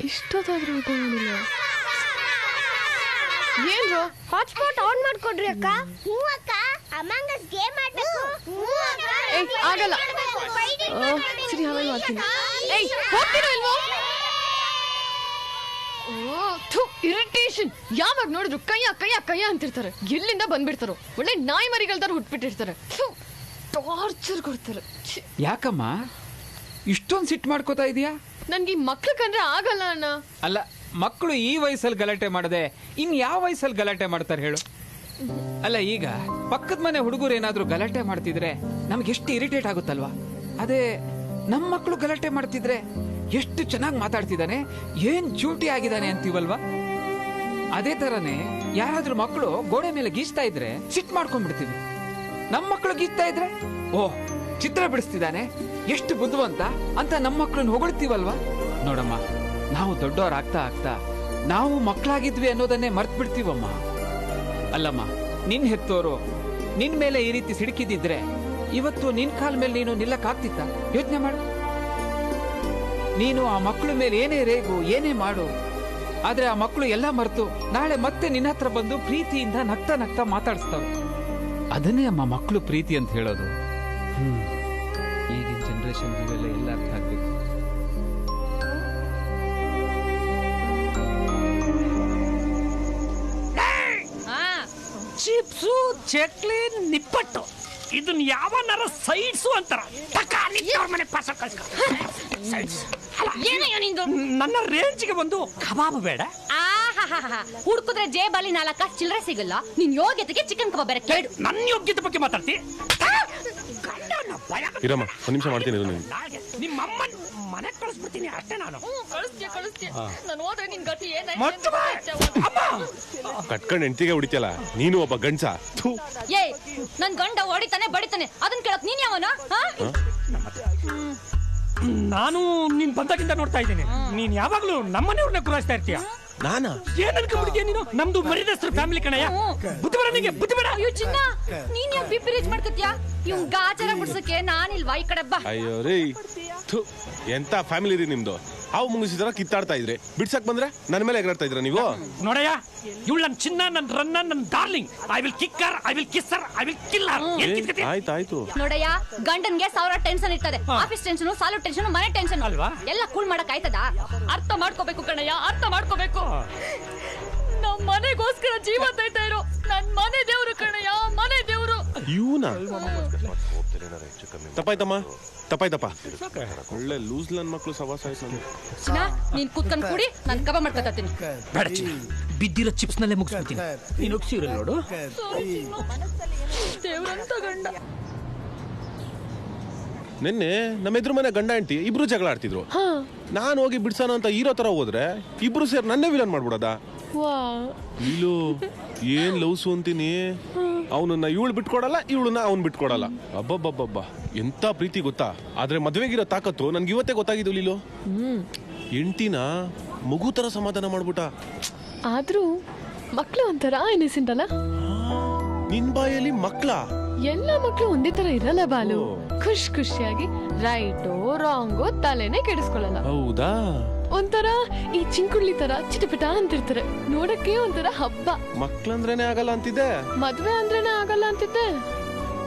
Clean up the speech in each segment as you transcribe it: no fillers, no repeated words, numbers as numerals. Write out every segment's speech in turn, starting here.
ಇಷ್ಟೊತ್ತಾದ್ರೂ ಊಟ ಮಾಡಿಲ್ಲ. ಏನ್ರೋ hotspot on ಮಾಡ್ಕೊಡ್ರಿ ಅಕ್ಕ. ಹ್ಞೂ ಅಕ್ಕ, ಅಮ್ಮಂಗ ಗೇಮ್ ಆಡಬೇಕು. ಆಗಲ್ಲ. ಸರಿ ಆಮೇಲೆ ಮಾಡ್ತೀನಿ. ಹೋಗ್ತೀರೋ ಇಲ್ವೋ? ಇರಿಟೇಷನ್. ಯಾವಾಗ ನೋಡಿದ್ರು ಕೈಯ ಕೈಯ ಕೈಯ ಅಂತಿರ್ತಾರೆ. ಎಲ್ಲಿಂದ ಬಂದ್ಬಿಡ್ತಾರೋ. ಒಳ್ಳೆ ನಾಯಿ ಮರಿಗಳ್ದಾರ ಹುಟ್ಬಿಟ್ಟಿರ್ತಾರೆ. ಟಾರ್ಚರ್ ಕೊಡ್ತಾರೆ. ಯಾಕಮ್ಮ ಇಷ್ಟೊಂದು ಸಿಟ್ಟು ಮಾಡ್ಕೋತಾ ಇದೀಯಾ? ನನ್ಗೆ ಮಕ್ಳು ಕಂಡ್ರೆ ಆಗಲ್ಲ ಅಣ್ಣ. ಅಲ್ಲ, ಮಕ್ಕಳು ಈ ವಯಸ್ಸಲ್ಲಿ ಗಲಾಟೆ ಮಾಡದೆ ಇನ್ ಯಾವ ವಯಸ್ಸಲ್ಲಿ ಗಲಾಟೆ ಮಾಡ್ತಾರೆ ಹೇಳು? ಅಲ್ಲ, ಈಗ ಪಕ್ಕದ ಮನೆ ಹುಡುಗರು ಏನಾದ್ರು ಗಲಾಟೆ ಮಾಡ್ತಿದ್ರೆ ನಮ್ಗೆ ಎಷ್ಟು ಇರಿಟೇಟ್ ಆಗುತ್ತಲ್ವಾ? ಅದೇ ನಮ್ಮ ಮಕ್ಕಳು ಗಲಾಟೆ ಮಾಡ್ತಿದ್ರೆ ಎಷ್ಟು ಚೆನ್ನಾಗಿ ಮಾತಾಡ್ತಿದ್ದಾನೆ, ಏನ್ ಚ್ಯೂಟಿ ಆಗಿದ್ದಾನೆ ಅಂತೀವಲ್ವಾ? ಅದೇ ತರನೇ ಯಾರಾದ್ರೂ ಮಕ್ಕಳು ಗೋಡೆ ಮೇಲೆ ಗೀಚ್ತಾ ಇದ್ರೆ ಸಿಟ್ ಮಾಡ್ಕೊಂಡ್ಬಿಡ್ತೀವಿ. ನಮ್ಮ ಮಕ್ಕಳು ಗೀಚ್ತಾ ಇದ್ರೆ ಓಹ್ ಚಿತ್ರ ಬಿಡಿಸ್ತಿದ್ದಾನೆ, ಎಷ್ಟು ಬುದ್ಧಿವಂತ ಅಂತ ನಮ್ಮ ಮಕ್ಕಳನ್ನ ಹೊಗಳ್ತೀವಲ್ವಾ? ನೋಡಮ್ಮ, ನಾವು ದೊಡ್ಡವರಾಗ್ತಾ ಆಗ್ತಾ ನಾವು ಮಕ್ಕಳಾಗಿದ್ವಿ ಅನ್ನೋದನ್ನೇ ಮರ್ತ್ ಬಿಡ್ತೀವಮ್ಮ. ಅಲ್ಲಮ್ಮ, ನಿನ್ ಹೆತ್ತೋರು ನಿನ್ ಮೇಲೆ ಈ ರೀತಿ ಸಿಡುಕಿದಿದ್ರೆ ಇವತ್ತು ನಿನ್ ಕಾಲ್ ಮೇಲೆ ನೀನು ನಿಲ್ಲಕ್ಕಾಗ್ತಿತ್ತ? ಯೋಚನೆ ಮಾಡು. ನೀನು ಆ ಮಕ್ಕಳ ಮೇಲೆ ಏನೇ ರೇಗು, ಏನೇ ಮಾಡು, ಆದ್ರೆ ಆ ಮಕ್ಕಳು ಎಲ್ಲ ಮರೆತು ನಾಳೆ ಮತ್ತೆ ನಿನ್ನ ಹತ್ರ ಬಂದು ಪ್ರೀತಿಯಿಂದ ನಗ್ತಾ ನಗ್ತಾ ಮಾತಾಡಿಸ್ತಾವೆ. ಅದನ್ನೇ ಅಮ್ಮ ಮಕ್ಕಳು ಪ್ರೀತಿ ಅಂತ ಹೇಳೋದು. ಈಗಿನ ಜನರೇಷನ್ ಇವೆಲ್ಲ ಎಲ್ಲ ಅರ್ಥ ಆಗ್ಬೇಕು. ಚಿಪ್ಸು, ಚಕ್ಲಿ, ನಿಪ್ಪಟ್ಟು ಇದನ್ನ ಯಾವನಾರ ಸೈಡ್ಸು ಅಂತಾರ. ನನ್ನ ರೇಂಜ್ಗೆ ಒಂದು ಕಬಾಬ್ ಬೇಡ. ಹುಡುಕಿದ್ರೆ ಜೇಬಲ್ಲಿ 4 ಚಿಲ್ಲರೆ ಸಿಗಲ್ಲ. ನಿನ್ ಯೋಗ್ಯತೆಗೆ ಚಿಕನ್ ಕಬಾಬ್ ಬೇರೆ ಕೇಳು. ನನ್ನ ಯೋಗ್ಯತೆ ಬಗ್ಗೆ ಮಾತಾಡ್ತಿ? ಇರಮ್ಮ, ಒಂದ್ ನಿಮಿಷ ಮಾಡ್ತೀನಿ. ನಿಮ್ಮಮ್ಮ ಮನೆ ಕಳಿಸ್ಬಿಡ್ತೀನಿ ಅಷ್ಟೇ. ನಾನು ಕಟ್ಕೊಂಡ್ ಹೆಂಡತಿಗೆ ಹೊಡಿತಿಯಲ್ಲ, ನೀನು ಒಬ್ಬ ಗಂಡ್ಸ. ಏ, ನನ್ ಗಂಡ ಹೊಡಿತಾನೆ ಬಡಿತಾನೆ, ಅದನ್ನ ಕೇಳಕ್ ನೀನ್ ಯಾವನ? ನಾನು ನೀನ್ ಬಂದಾಗಿಂದ ನೋಡ್ತಾ ಇದ್ದೀನಿ. ನೀನ್ ಯಾವಾಗ್ಲೂ ನಮ್ಮನೆಯವ್ರನ್ನ ಕುರಾಯಿಸ್ತಾ ಇರ್ತೀಯ. ನಾನಾ? ಏನ್ ಅನ್ಕೊಂಡ್ಬಿಡ್ತೀಯ ನೀನು? ನಮ್ದು ಮರಿದಸ್ತ್ರ ಫ್ಯಾಮಿಲಿ ಕಣಯ್ಯ. ಬುದ್ಧಿ ಬೇಡ ನಿಂಗೆ, ಬುದ್ಧಿ ಬೇಡ. ಅಯ್ಯೋ ಚಿನ್ನ, ನೀನ್ ಯಾಕೆ ಬಿಪಿ ರೀಚ್ ಮಾಡ್ಕತ್ಯಾ? ಇವ್ ಗಾಚಾರ ಬಿಡ್ಸಕ್ಕೆ ನಾನಿಲ್ವಾ ಈ ಕಡೆ ಬಾ. ಅಯ್ಯೋ ರೀ, ಎಂತ ಫ್ಯಾಮಿಲಿ ರೀ ನಿಮ್ದು? ಹಾವು ಮುಂಗಿಸಿದಾರ ಕಿತ್ತಾಡ್ತಾ ಇದ್ರೆ ಬಿಡ್ಸಕ್ ಬಂದ್ರೆ ನನ್ನ ಮೇಲೆ ಎಗರಾಡ್ತಾ ಇದ್ರ ನೀವು? ನೋಡಯ್ಯ, ಇವಳು ನನ್ ಚಿನ್ನ, ನನ್ ರನ್ನ, ನನ್ darling. I will kicker, I will kisser, I will killer. ಆಯ್ತಾಯ್ತು. ನೋಡಯ್ಯ, ಗಂಡನ್ಗೆ 1000 ಟೆನ್ಷನ್ ಇರ್ತದೆ. ಆಫೀಸ್ ಟೆನ್ಷನ್, ಸಾಲು ಟೆನ್ಷನ್, ಮನೆ ಟೆನ್ಷನ್ ಅಲ್ವಾ? ಎಲ್ಲ ಕೂಲ್ ಮಾಡಕ್ ಆಯ್ತದ? ಅರ್ಥ ಮಾಡ್ಕೋಬೇಕು ಕಣಯ್ಯ, ಅರ್ಥ ಮಾಡ್ಕೋಬೇಕು. ನಮ್ ಮನೆಗೋಸ್ಕರ ಜೀವ ತೈತಾ ಇರೋ ನನ್ ಮನೆ ದೇವ್ರು ಕಣಯ್ಯ, ಮನೆ ದೇವ್ರು. ಇವನ ತಪ್ಪಾಯ್ತಮ್ಮ, ತಪ್ಪಾಯ್ತಪ್ಪ. ಒಳ್ಳೆ ಲೂಸ್ ನನ್ ಮಕ್ಳು ಸವಾಸ ಆಯ್ತು. ಚಿನ್ನ, ನೀನ್ ಕೂತ್ಕೊಂಡ್ ಕೂಡಿ ನಾನ್ ಕಬಾಬ್ ಮಾಡ್ಕೊತೀನಿ. ಬೇಡ ಚಿನ್ನ, ಬಿದ್ದಿರೋ ಚಿಪ್ಸ್ ನಲ್ಲೇ ಮುಗಿಸ್ಬಿಡ್ತೀನಿ. ನೀನು ಸೀರಿಯಲ್ ನೋಡು. ದೇವ್ರಂತ ಗಂಡ. ನಿನ್ನೆ ನಮ್ಮ ಎದುರು ಮನೆ ಗಂಡ ಹೆಂಡತಿ ಇಬ್ರು ಜಗಳ ಆಡ್ತಿದ್ರು. ನಾನು ಹೋಗಿ ಬಿಡ್ಸೋಣ ಅಂತ ಹೀರೋ ತರ ಹೋದ್ರೆ ಇಬ್ರು ಸೇರಿ ನನ್ನೇ ವಿಲನ್ ಮಾಡ್ಬಿಡೋದ. ಇಲ್ಲೂ ಏನ್ ಲವ್ಸು ಅಂತೀನಿ. ಅವನನ್ನ ಇವಳು ಬಿಟ್ಕೊಡಲ್ಲ, ಇವಳನ್ನ ಅವ್ನ್ ಬಿಟ್ಕೊಡಲ್ಲ. ಅಬ್ಬಬ್ಬಬ್ಬಬ್ಬ, ಎಂತ ಪ್ರೀತಿ ಗೊತ್ತಾ? ಆದ್ರೆ ಮದ್ವೆಗಿರೋ ತಾಕತ್ತು ನನ್ಗೆ ಇವತ್ತೇ ಗೊತ್ತಾಗಿದ್ದು. ಲೀಲು ಹೆಂಡತಿನ ಮಗು ತರ ಸಮಾಧಾನ ಮಾಡ್ಬಿಟ್ಟ. ಆದ್ರೂ ಮಕ್ಳು ಒಂಥರ ಇನ್ನಿಸೆಂಟ್ ಅಲ್ಲ? ನಿನ್ ಬಾಯಲ್ಲಿ ಮಕ್ಳ? ಎಲ್ಲ ಮಕ್ಳು ಒಂದೇ ತರ ಇರಲ್ಲ ಬಾಲು. ಖುಷಿಯಾಗಿ ರೈಟೋ ರಾಂಗೋ ತಲೆನೇ ಕೆಡಿಸ್ಕೊಳ್ಳಲ್ಲ. ಹೌದಾ? ಒಂಥರ ಈ ಚಿಂಕುಳ್ಳಿ ತರ ಚಿಟಪಿಟ ಅಂತಿರ್ತಾರೆ. ನೋಡಕ್ಕೆ ಒಂಥರ ಹಬ್ಬ. ಮಕ್ಳಂದ್ರೇನೆ ಆಗಲ್ಲ ಅಂತಿದ್ದೆ, ಮದ್ವೆ ಅಂದ್ರೇನೆ ಆಗಲ್ಲ ಅಂತಿದ್ದೆ.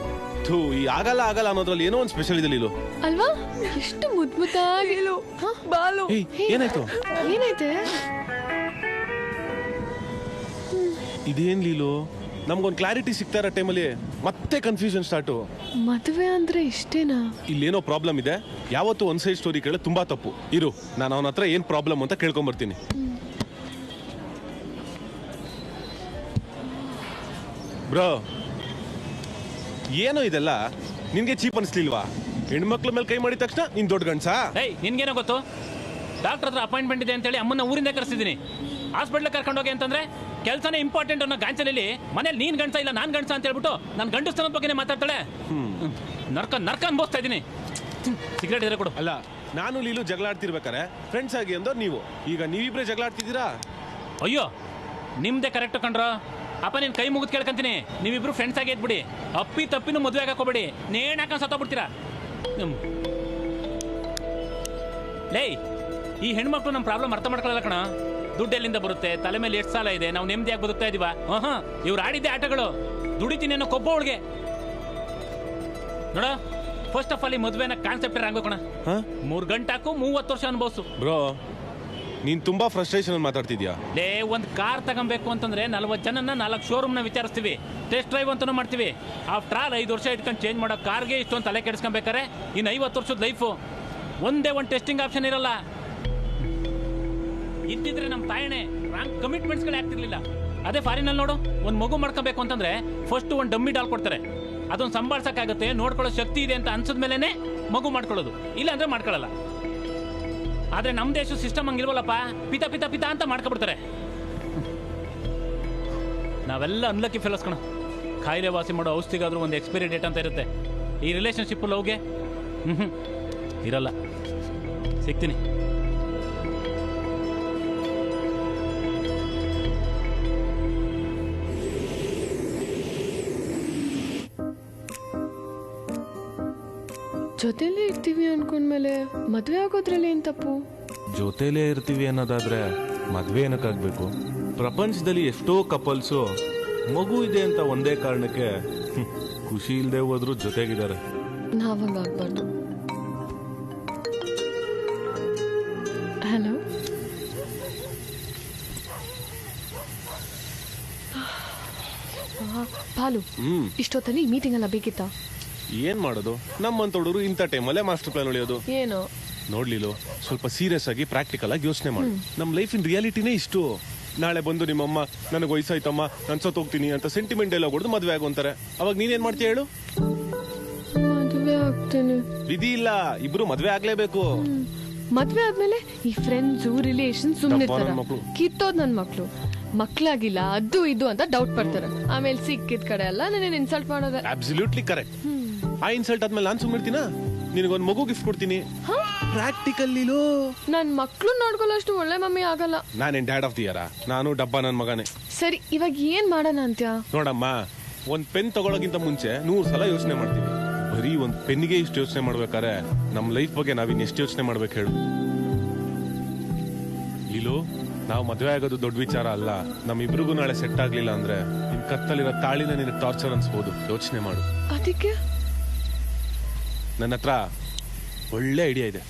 ಈ ಆಗಲ್ಲ ಆಗಲ್ಲ ಅನ್ನೋದ್ರಲ್ಲಿ ಏನೋ ಒಂದ್ ಸ್ಪೆಷಲ್ ಇದೆ ಲೀಲು ಅಲ್ವಾ? ಎಷ್ಟು ಮುದ್ದಾಗಿ ಬಾಲು. ಏನಾಯ್ತು? ಏನೈತೆ? ಇದೇನ್ ಲೀಲು, ನಮ್ಗೊಂದ್ ಕ್ಲಾರಿಟಿ ಸಿಗ್ತಾ ಇರೋ ಟೈಮಲ್ಲಿ ಮತ್ತೆ ಕನ್ಫ್ಯೂಷನ್ ಸ್ಟಾರ್ಟು. ಮದುವೆ ಅಂದ್ರೆ ಇಷ್ಟೇನಾ? ಇಲ್ಲೇನೋ ಪ್ರಾಬ್ಲಮ್ ಇದೆ. ಯಾವತ್ತು ಒಂದ್ ಸೈಡ್ ಸ್ಟೋರಿ ಕೇಳ ತುಂಬಾ ತಪ್ಪು. ಇರು, ನಾನು ಅವನ ಹತ್ರ ಏನ್ ಪ್ರಾಬ್ಲಮ್ ಅಂತ ಕೇಳ್ಕೊಂಬರ್ತೀನಿ. ಬ್ರೋ, ಏನೋ ಇದೆಲ್ಲ ನಿನ್ಗೆ ಚೀಪ್ ಅನ್ಸ್ಲಿಲ್ವಾ? ಹೆಣ್ಮಕ್ಳ ಮೇಲೆ ಕೈ ಮಾಡಿದ ತಕ್ಷಣ ನೀನ್ ದೊಡ್ಡ ಗಂಡ್ಸಾ? ನಿನ್ಗೇನೋ ಗೊತ್ತು? ಡಾಕ್ಟರ್ ಹತ್ರ ಅಪಾಯಿಂಟ್ಮೆಂಟ್ ಇದೆ ಅಂತೇಳಿ ಅಮ್ಮನ್ನ ಊರಿಂದ ಕರೆಸಿದ್ದೀನಿ. ಹಾಸ್ಪಿಟ್ಲ್ ಕರ್ಕೊಂಡೋಗಿ ಅಂತಂದ್ರೆ ಕೆಲಸನೇ ಇಂಪಾರ್ಟೆಂಟ್ ಅನ್ನೋ ಗಾಂಚನಲ್ಲಿ ಮನೇಲಿ ನೀನ್ ಗಂಡ್ಸ ಇಲ್ಲ ನಾನ್ ಗಂಡ್ಸ ಅಂತ ಹೇಳ್ಬಿಟ್ಟು ನಾನು ಗಂಡಸ್ತನದ ಬಗ್ಗೆನೇ ಮಾತಾಡ್ತಾಳೆ. ನರ್ಕ ಅನ್ಬೋಸ್ತಾ ಇದ್ದೀನಿ. ಸಿಗರೇಟ್ ಇದ್ರೆ ಕೊಡು. ಅಲ್ಲ, ನಾನು ಲೀಲು ಜಗಳ ಆಡ್ತಿರ್ಬೇಕಾರೆ ಫ್ರೆಂಡ್ಸ್ ಆಗಿ ಅಂದೋ ನೀವು. ಈಗ ನೀವಿಬ್ರೆ ಜಗಳ ಆಡ್ತಿದ್ದೀರಾ? ಅಯ್ಯೋ, ನಿಮ್ದೇ ಕರೆಕ್ಟ್ ಕಂಡ್ರ. ಅಪ್ಪ ನೀನ್ ಕೈ ಮುಗಿದ್ ಕೇಳ್ಕಂತೀನಿ. ನೀವಿಬ್ರು ಫ್ರೆಂಡ್ಸ್ ಆಗಿ ಇದ್ಬಿಡಿ. ಅಪ್ಪಿ ತಪ್ಪಿನೂ ಮದುವೆ ಹಾಕೋಬೇಡಿ. ನೇಣ್ ಹಾಕೊಂಡ್ ಸತ್ತೋಗ್ಬಿಡ್ತೀರಾ. ಲೇ, ಈ ಹೆಣ್ಮಕ್ಳು ನಮ್ಮ ಪ್ರಾಬ್ಲಮ್ ಅರ್ಥ ಮಾಡ್ಕೊಳ್ಳಲ್ಲ ಕಣ. ದುಡ್ಡು ಎಲ್ಲಿಂದ ಬರುತ್ತೆ, ತಲೆ ಮೇಲೆ ಎಷ್ಟು ಸಾಲ ಇದೆ, ನಾವು ನೆಮ್ಮದಿಯಾಗಿ ಬದುಕ್ತಾ ಇದೀವ? ಇವ್ರು ಆಡಿದ್ದೆ ಆಟಗಳು. ದುಡಿತೀನಿ ಅನ್ನೋ ಕೊಬ್ಬ ಅವಳಿಗೆ ನೋಡ. ಫಸ್ಟ್ ಆಫ್ ಆಲ್ ಈ ಮದುವೆನ ಕಾನ್ಸೆಪ್ಟ್ ಆಗ್ಬೇಕು ಕಣ. 3 ಗಂಟಾಕು 30 ವರ್ಷ ಅನುಭವಿಸು. ಬ್ರೋ ನೀನ್ ತುಂಬಾ ಫ್ರಸ್ಟ್ರೇಷನ್ ಮಾತಾಡ್ತಿದ್ಯಾ. ಒಂದು ಕಾರ್ ತಗೊಬೇಕು ಅಂತಂದ್ರೆ 40 ಜನನ 4 ಶೋರೂಮ್ನ ವಿಚಾರಿಸ್ತೀವಿ, ಟೆಸ್ಟ್ ಡ್ರೈವ್ ಅಂತಾನು ಮಾಡ್ತೀವಿ. ಆಫ್ಟರ್ ಆಲ್ 5 ವರ್ಷ ಇಟ್ಕೊಂಡು ಚೇಂಜ್ ಮಾಡೋ ಕಾರ್ಗೆ ಇಷ್ಟೊಂದು ತಲೆ ಕೆಡಿಸ್ಕೊಬೇಕಾರೆ ಇನ್ನು 50 ವರ್ಷದ ಲೈಫು. ಒಂದೇ ಒಂದು ಟೆಸ್ಟಿಂಗ್ ಆಪ್ಷನ್ ಇರಲ್ಲ. ಇದ್ದಿದ್ರೆ ನಮ್ಮ ತಾಯಣೆ ರಾಂಗ್ ಕಮಿಟ್ಮೆಂಟ್ಸ್ಗಳೇ ಆಗ್ತಿರ್ಲಿಲ್ಲ. ಅದೇ ಫಾರಿನಲ್ಲಿ ನೋಡು, ಒಂದು ಮಗು ಮಾಡ್ಕೋಬೇಕು ಅಂತಂದ್ರೆ ಫಸ್ಟ್ ಒಂದು ಡಮ್ಮಿ ಡಾಲ್ ಕೊಡ್ತಾರೆ. ಅದೊಂದು ಸಂಭಾಳ್ಸಕ್ಕಾಗತ್ತೆ, ನೋಡ್ಕೊಳ್ಳೋ ಶಕ್ತಿ ಇದೆ ಅಂತ ಅನ್ಸದ್ಮೇಲೆ ಮಗು ಮಾಡ್ಕೊಳ್ಳೋದು, ಇಲ್ಲ ಅಂದ್ರೆ ಮಾಡ್ಕೊಳ್ಳಲ್ಲ. ಆದ್ರೆ ನಮ್ಮ ದೇಶ ಸಿಸ್ಟಮ್ ಹಂಗಿಲ್ವಲ್ಲಪ್ಪ, ಪಿತ ಪಿತ ಪಿತ ಅಂತ ಮಾಡ್ಕೊಬಿಡ್ತಾರೆ. ನಾವೆಲ್ಲ ಅನ್ಲಕ್ಕಿ ಫೆಲಸ್ ಕಣ. ಕಾಯಿಲೆ ವಾಸಿ ಮಾಡೋ ಔಷಧಿಗಾದ್ರೂ ಒಂದು ಎಕ್ಸ್ಪೈರಿ ಡೇಟ್ ಅಂತ ಇರುತ್ತೆ. ಈ ರಿಲೇಷನ್ಶಿಪ್ ಲವ್ಗೆ ಇರಲ್ಲ. ಸಿಗ್ತೀನಿ. ಜೊತೆಲೇ ಇರ್ತೀವಿ ಅನ್ಕೊಂಡ್ಮೇಲೆ ಮದ್ವೆ ಆಗೋದ್ರಲ್ಲಿ ಏನ್ ತಪ್ಪು? ಜೊತೆಲೇ ಇರ್ತೀವಿ ಅನ್ನೋದಾದ್ರೆ ಮದ್ವೆ ಏನಕ್ಕಾಗ್ಬೇಕು? ಪ್ರಪಂಚದಲ್ಲಿ ಎಷ್ಟೋ ಕಪಲ್ಸು ಮಗು ಇದೆ ಅಂತ ಒಂದೇ ಕಾರಣಕ್ಕೆ ಖುಷಿ ಇಲ್ಲದೆ ಹೋದ್ರು ಜೊತೆಗಿದ್ದಾರೆ. ನಾವಂಗಾಗ್ಬಾರ್ದು. ಹಲೋ, ಪಾಲು, ಇಷ್ಟೊತ್ತಲ್ಲಿ ಮೀಟಿಂಗ್ ಎಲ್ಲ ಬೇಕಿತ್ತಾ? ಏನ್ ಮಾಡೋದು, ನಮ್ಮಂತ ಹುಡುಗರು ಇಂಥ ಟೈಮಲ್ಲೇ ಮಾಸ್ಟರ್ ಪ್ಲಾನ್ ಉಳಿಯೋದು. ಏನೋ ನೋಡ್ಲಿಲ್ಲ, ಸ್ವಲ್ಪ ಸೀರಿಯಸ್ ಆಗಿ ಪ್ರಾಕ್ಟಿಕಲ್ ಆಗಿ ಯೋಚನೆ ಮಾಡಿ. ನಮ್ ಲೈಫ್ ಇನ್ ರಿಯಾಲಿಟಿನೇ ಇಷ್ಟು. ನಾಳೆ ಬಂದು ನಿಮ್ಮಮ್ಮ ನನಗೆ ವಯಸ್ಸಾಯ್ತಮ್ಮ ನಾನು ಸತ್ತು ಹೋಗ್ತೀನಿ ಅಂತ ಸೆಂಟಿಮೆಂಟ್ ಎಲ್ಲ ಹೊಡೆದು ಮದ್ವೆ ಆಗೋಂತಾರೆ. ಅವಾಗ ನೀನೇನ್ ಮಾಡ್ತೀಯ ಹೇಳು? ಮದ್ವೆ ಆಗ್ತೇನೆ. ವಿಧಿ ಇಲ್ಲ, ಇಬ್ರು ಮದ್ವೆ ಆಗ್ಲೇಬೇಕು. ಮದ್ವೆ ಆದ್ಮೇಲೆ ಈ ಫ್ರೆಂಡ್ಸು ರಿಲೇಷನ್ ಸುಮ್ನಿರ್ತಾರ. ಮಕ್ಳು. ಕಿತ್ತೋದ್ ನನ್ ಮಕ್ಳಾಗಿಲ್ಲ ಅದು ಇದು ಅಂತ ಡೌಟ್ ಪಡ್ತಾರೆ. ಆಮೇಲೆ ಸಿಕ್ಕಿದ ಕಡೆ ಎಲ್ಲ ನನ್ನ ಇನ್ಸಲ್ಟ್ ಮಾಡೋದೆ. Absolutely correct. ಆ ಇನ್ಸಲ್ಟ್ ಆದ್ಮೇಲೆ ನಾನ್ ಸುಮ್ಮಿರ್ತೀನ? ನಿನಗೊಂದು ಮಗು ಗಿಫ್ಟ್ ಕೊಡ್ತೀನಿ. ಪ್ರಾಕ್ಟಿಕಲ್ ನೀನು. ನನ್ ಮಕ್ಳು ನೋಡ್ಕೊಳ್ಳೋಷ್ಟು ಒಳ್ಳೆ ಮಮ್ಮಿ ಆಗಲ್ಲ. ನಾನೇನ್ ಡ್ಯಾಡ್ ಆಫ್ ದಿ ಇಯರ್? ನಾನು ಡಬ್ಬ ನನ್ ಮಗನೇ. ಸರಿ, ಇವಾಗ ಏನ್ ಮಾಡೋಣ ಅಂತ್ಯ? ನೋಡಮ್ಮ, ಒಂದ್ ಪೆನ್ ತಗೊಳಗಿಂತ ಮುಂಚೆ 100 ಸಲ ಯೋಚನೆ ಮಾಡ್ತೀವಿ. ಬರೀ ಒಂದ್ ಪೆನ್ಗೆ ಇಷ್ಟು ಯೋಚನೆ ಮಾಡ್ಬೇಕಾರೆ ನಮ್ ಲೈಫ್ ಬಗ್ಗೆ ನಾವಿನ್ ಎಷ್ಟು ಯೋಚನೆ ಮಾಡ್ಬೇಕು ಹೇಳು? ಇಲ್ಲೂ ನಾವು ಮದ್ವೆ ಆಗೋದು ದೊಡ್ಡ ವಿಚಾರ ಅಲ್ಲ. ನಮ್ಮಿಬ್ರಿಗೂ ನಾಳೆ ಸೆಟ್ ಆಗ್ಲಿಲ್ಲ ಅಂದ್ರೆ ನಿನ್ ಕತ್ತಲಿರೋ ತಾಳಿನ ನಿನ್ ಟಾರ್ಚರ್ ಅನ್ಸ್ಬೋದು. ಯೋಚನೆ ಮಾಡು. ಅದಕ್ಕೆ ನನ್ನ ಹತ್ರ ಒಳ್ಳೆ ಐಡಿಯಾ ಇದೆ.